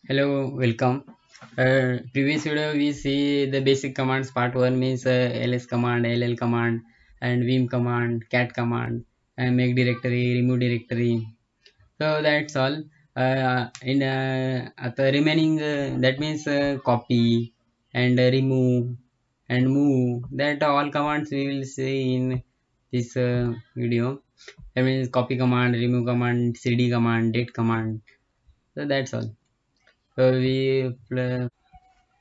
Hello, welcome. Previous video we see the basic commands. Part 1 means ls command, ll command, and vim command, cat command, and make directory, remove directory. So that's all. In the remaining that means copy and remove and move. That all commands we will see in this video. That means copy command, remove command, cd command, date command. So that's all. So we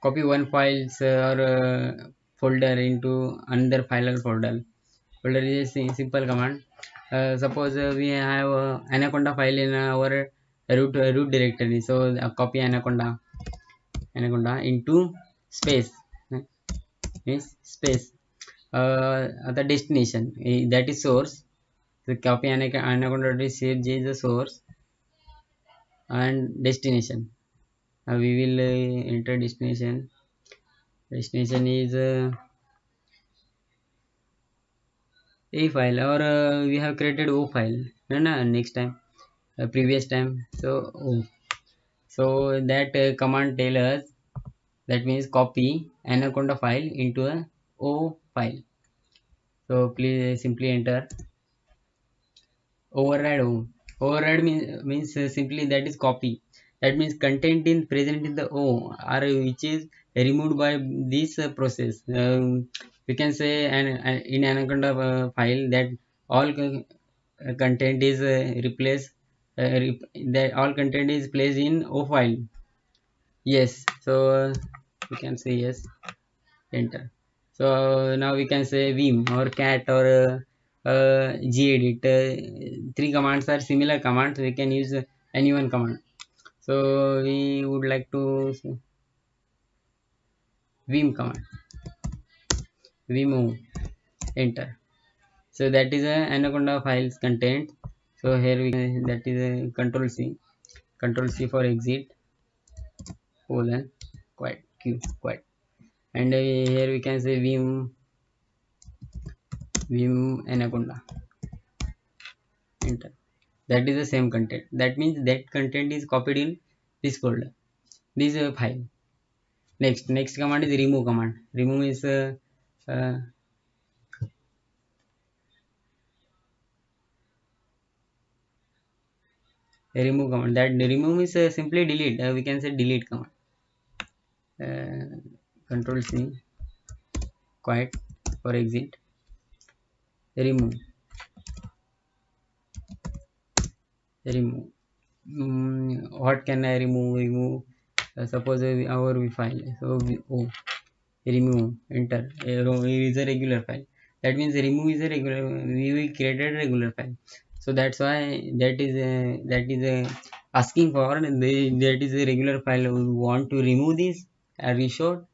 copy one files or folder into another file or folder. Folder is a simple command. Suppose we have anaconda file in our root directory. So copy anaconda into space means space the destination that is source. The copy anaconda is the source and destination. We will enter destination. Destination is a file or we have created o file. No, next time, previous time. So so that command tell us, that means copy anaconda file into a o file. So please simply enter override o. Override means simply that is copy. That means content in present in the o or which is removed by this process. We can say in anaconda file that all content is replaced, that all content is placed in o file. Yes, so we can say yes, enter. So now we can say vim or cat or gedit. Three commands are similar commands. We can use any one command. So we would like to say vim command, vim, enter. So that is a anaconda files content. So here we can, that is a control c for exit, colon, quite q, quite. And here we can say vim anaconda, enter. That is the same content. That means that content is copied in this folder, this file. Next command is remove command. Remove is uh, remove command. That remove is simply delete. We can say delete command. uh, Control c, quiet, for exit, remove, remove. What can I remove? Suppose our file, so remove, enter. Is a regular file. That means remove is a regular, we created a regular file. So that's why that is asking for that is a regular file. We want to remove this, reshow.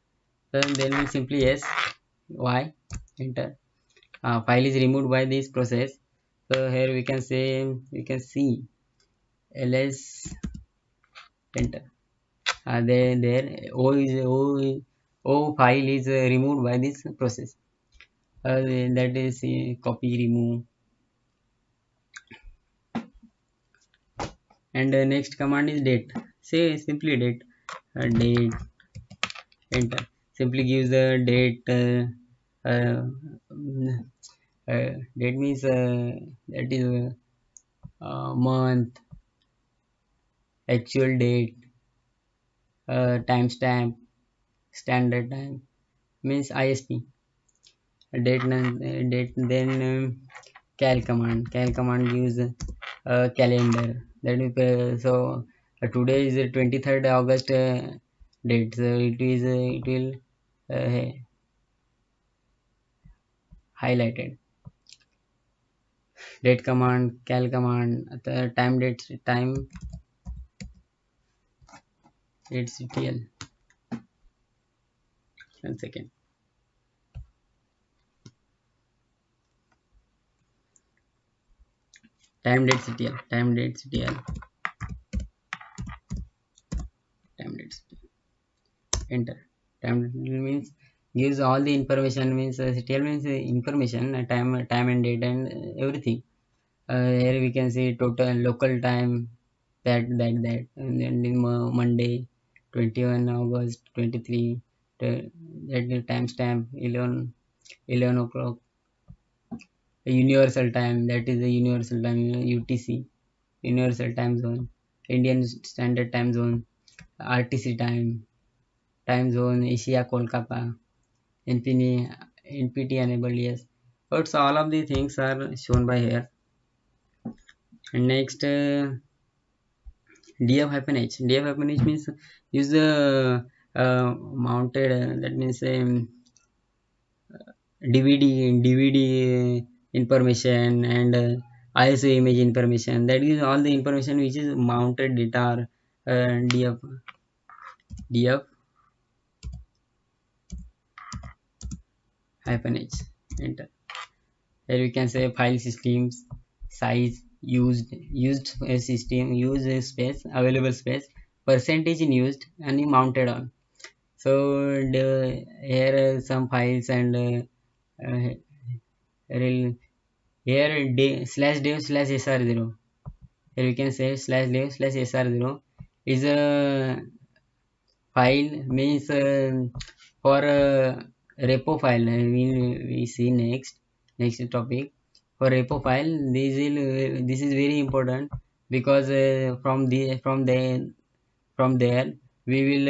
Then we simply yes, y, enter. File is removed by this process. So here we can say, we can see ls, enter. There o file is removed by this process. That is copy, remove. And next command is date. Say simply date, date, enter. Simply gives the date. Date means that is month, actual date, timestamp, standard time, means isp. Date, then cal command gives calendar. That is so today is 23rd August date. So it will highlighted. Date command, cal command, the time datectl. One second. Time datectl, enter. Time means gives all the information, means ctl means information, time and date and everything. Here we can see total local time, that and then in Monday, 21 August 23, that the timestamp 11 o'clock. Universal time, that is the universal time, UTC, universal time zone, Indian standard time zone, RTC time zone, Asia Kolkata, NPT enabled, yes. But all of the things are shown by here. And next, df-h. Df-h means use the mounted, that means DVD information and ISO image information. That is all the information which is mounted data, df hyphen h. Enter. Here we can say file systems, size, used space, available space, percentage in used, and mounted on. So here some files and here /dev/sr0. Here we can say /dev/sr0 is a file, means for repo file. We see next topic. For repo file, this is very important, because from there we will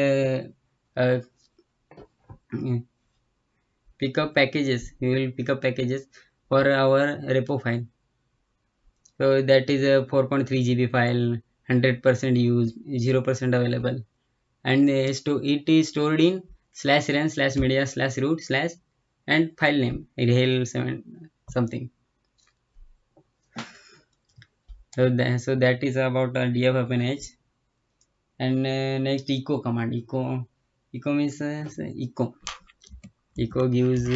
pick up packages. We will pick up packages for our repo file. So that is a 4.3 GB file, 100% used, 0% available, and it is stored in /run/media/root/ and file name rhel7 something. So that is about df-h. And next, echo command. Echo means echo gives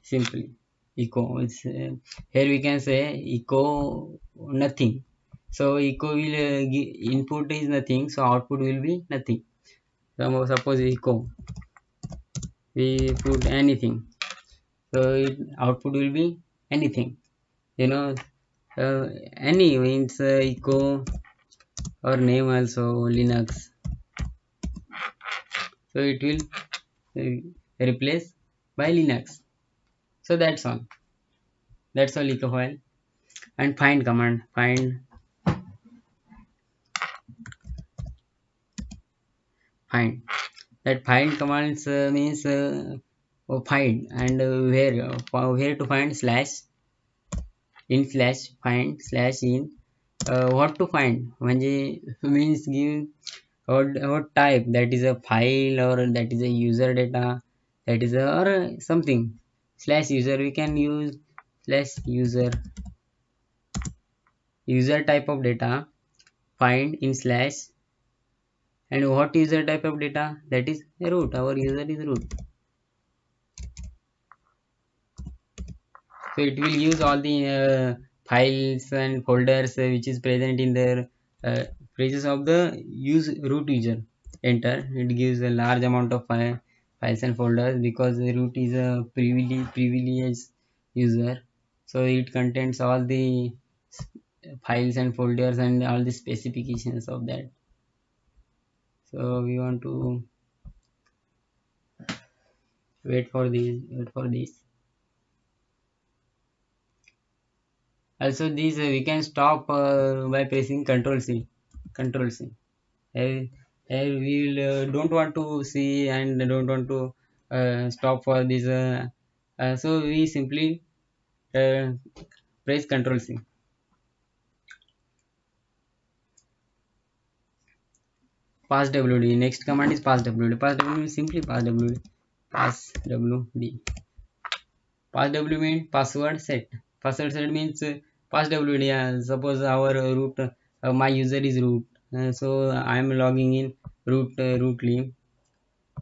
simply echo. It's, here we can say echo nothing. So echo will input is nothing, so output will be nothing. Suppose echo we put anything, so output will be anything, you know. Any means echo or name also Linux, so it will replace by Linux. So that's all echo file. And find command, find that find commands means find, and where to find, slash in slash find slash in what to find, means give what type, that is a file or that is a user data, that is a, or something. Slash user, we can use slash user type of data, find in slash, and what user type of data, that is root, our user is root. So it will use all the files and folders which is present in the pages of the root user. Enter. It gives a large amount of files and folders, because the root is a privileged user, so it contains all the files and folders and all the specifications of that. So we want to wait for this. Also this we can stop by pressing Ctrl C. We will don't want to see and don't want to stop for this, so we simply press Ctrl+C. passwd. Next command is passwd. Passwd means simply passwd. Passwd means password set. Password set means passwd. Suppose our root, my user is root, so I am logging in root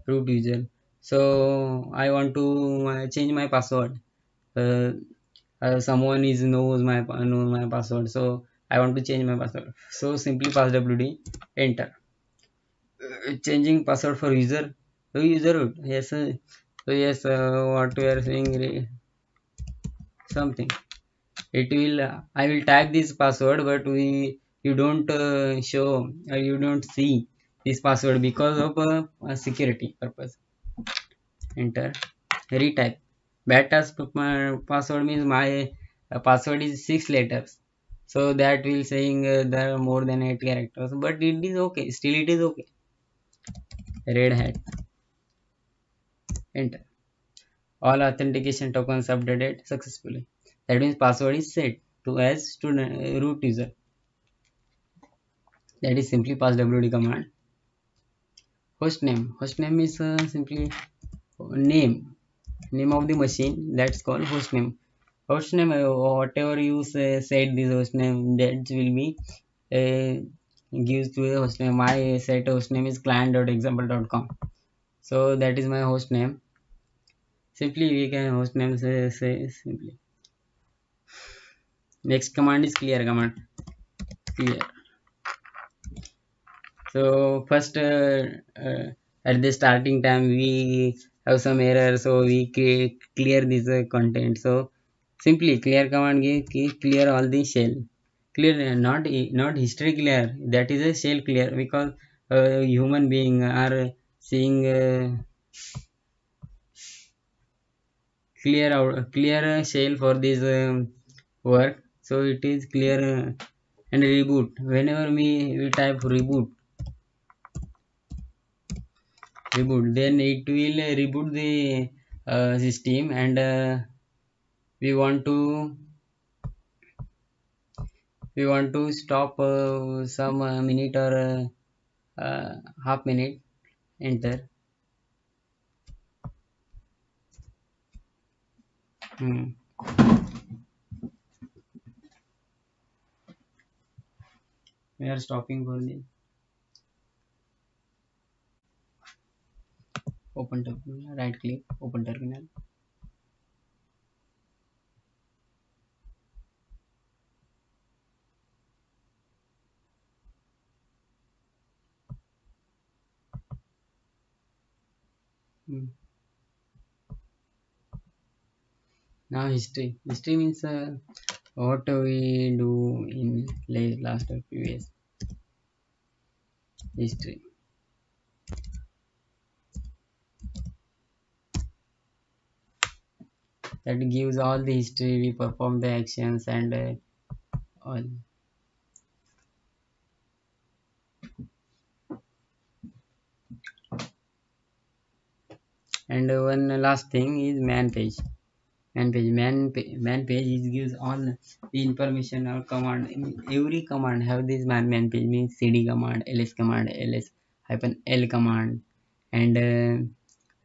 user. So I want to change my password. Someone knows my password, so I want to change my password. So simply passwd, enter. Changing password for user root. Yes, so yes, what we are saying, something. It will I will type this password, but you don't show, or you don't see this password because of security purpose. Enter. Retype. Beta password means my password is 6 letters, so that will saying there are more than 8 characters, but it is okay, still it is okay. Red hat. Enter. All authentication tokens updated successfully. That means password is set to as student root user. That is simply passwd command. Hostname is simply name of the machine, that's called hostname. Hostname, whatever you said this hostname, that will be uh, gives to the hostname. My set hostname is client.example.com, so that is my hostname. Simply we can hostname say simply. Next command is clear command. Clear. So first at the starting time we have some error, so we clear this content. So simply clear command clear all the shell. Clear, not history clear, that is a shell clear, because human being are seeing clear shell for this work, so it is clear. And reboot, whenever we type reboot, then it will reboot the system, and we want to stop some minute or half minute. Enter. Hmm. We are stopping for the open terminal. Right click, open terminal. Hmm. Now history means what we do in last or previous history. That gives all the history, we perform the actions, and all. And one last thing is man page. Man page is gives all the information or command. Every command have this man page, means cd command, ls command, ls hyphen l command, and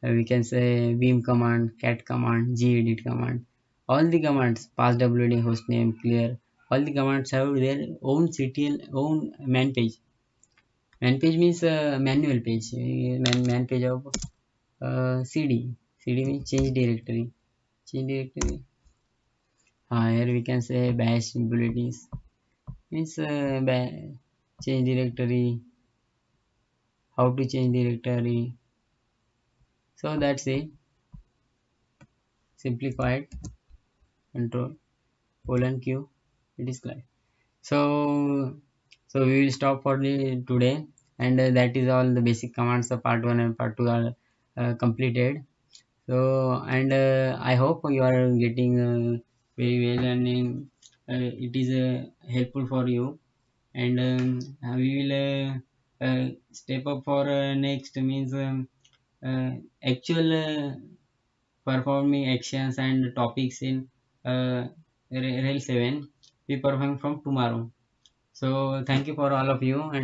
we can say vim command, cat command, gedit command. All the commands, passwd, hostname, clear, all the commands have their own ctl, own man page. Man page means manual page, man page of cd. Cd means change directory. Change directory. Here we can say bash abilities, means change directory, how to change directory. So that's it. Simplified control colon q, it is clear. So we will stop for the today, and that is all the basic commands of part 1 and part 2 are completed. So, and I hope you are getting very well, and it is helpful for you. And we will step up for next, means actual performing actions and topics in uh, rel 7 we perform from tomorrow. So thank you for all of you, and